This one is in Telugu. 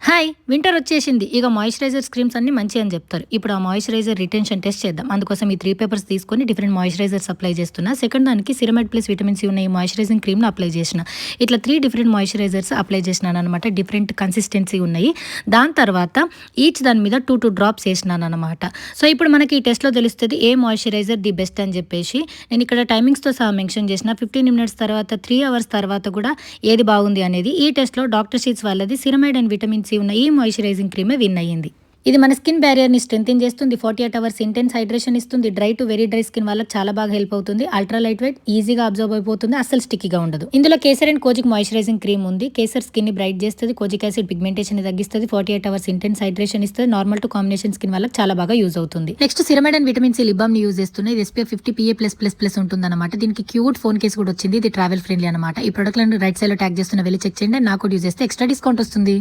హాయ్! వింటర్ వచ్చేసింది. ఇక మాయిశ్చరైజర్స్ క్రీమ్స్ అన్నీ మంచియి అని జెప్తారు. ఇప్పుడు ఆ మాయిశ్చరైజర్ రిటెన్షన్ టెస్ట్ చేద్దాం. అందుకోసం ఈ 3 పేపర్స్ తీసుకొని డిఫరెంట్ మాయిశ్చరైజర్స్ అప్లై చేస్తున్నా. సెకండ్ దానికి సిరమైడ్ ప్లస్ విటమిన్ సి ఉన్న ఈ మాయిశ్చరైజింగ్ క్రీమ్‌ని అప్లై చేసిన. ఇట్లా 3 డిఫరెంట్ మాయిశ్చరైజర్స్ అప్లై చేసినాననమాట. డిఫరెంట్ కన్సిస్టెన్సీ ఉన్నాయి. దాని తర్వాత దాని మీద 2 డ్రాప్స్ ఏసినాననమాట. సో, ఇప్పుడు మనకి ఈ టెస్ట్‌లో తెలుస్తది ఏ మాయిశ్చరైజర్ ది బెస్ట్ అని జెప్పేసి. నేను ఇక్కడ టైమింగ్స్‌తో సహా మెన్షన్ చేసిన. 15 మినిట్స్ తర్వాత, 3 అవర్స్ తర్వాత కూడా ఏది బాగుంది అనేది. ఈ టెస్ట్‌లో డాక్టర్ షీట్స్ వాళ్ళది సిరమైడ్ అండ్ విటమిన్ సి ఉన్న ఈ మాయిశ్చరైజింగ్ క్రీమే విన్ అయ్యింది. ఇది మన స్కిన్ బ్యారియర్‌ని స్ట్రెంథెన్ చేస్తుంది. 48 అవర్స్ ఇంటెన్స్ హైడ్రేషన్ ఇస్తుంది. Dry to very dry skin వాళ్ళకి చాలా బాగా హెల్ప్ అవుతుంది. అల్ట్రా లైట్ వెయిట్, ఈజీగా అబ్జర్వ్ అయిపోతుంది. అస్సలు స్టిక్కీగా ఉండదు. ఇందులో kesar and kojic moisturising cream ఉంది. కేసర్ స్కిన్‌ని బ్రైట్ చేస్తుంది. కోజిక్ యాసిడ్ పిగ్మెంటేషన్‌ని తగ్గిస్తుంది. 48 అవర్స్ ఇంటెన్స్ హైడ్రేషన్ ఇస్తుంది. నార్మల్ టు కాంబినేషన్ స్కిన్ వాళ్ళకి చాలా బాగా యూజ్ అవుతుంది. Next ceramide and vitamin C lip బామ్‌ని యూజ్ చేస్తున్నా. ఇది SPF 50 PA+++ ఉంటుందన్నమాట. దీనికి క్యూట్ ఫోన్ కేస్ కూడా వచ్చింది. ఇది ట్రావెల్ ఫ్రెండ్లీ అనమాట. ఈ ప్రొడక్ట్లను రైట్ సైడ్‌లో ట్యాగ్ చేస్తున్నా, వెళ్ళి చెక్ చేయండి. నాకు యూజ్ చేస్తే ఎక్స్ట్రా డిస్కౌంట్ వస్తుంది.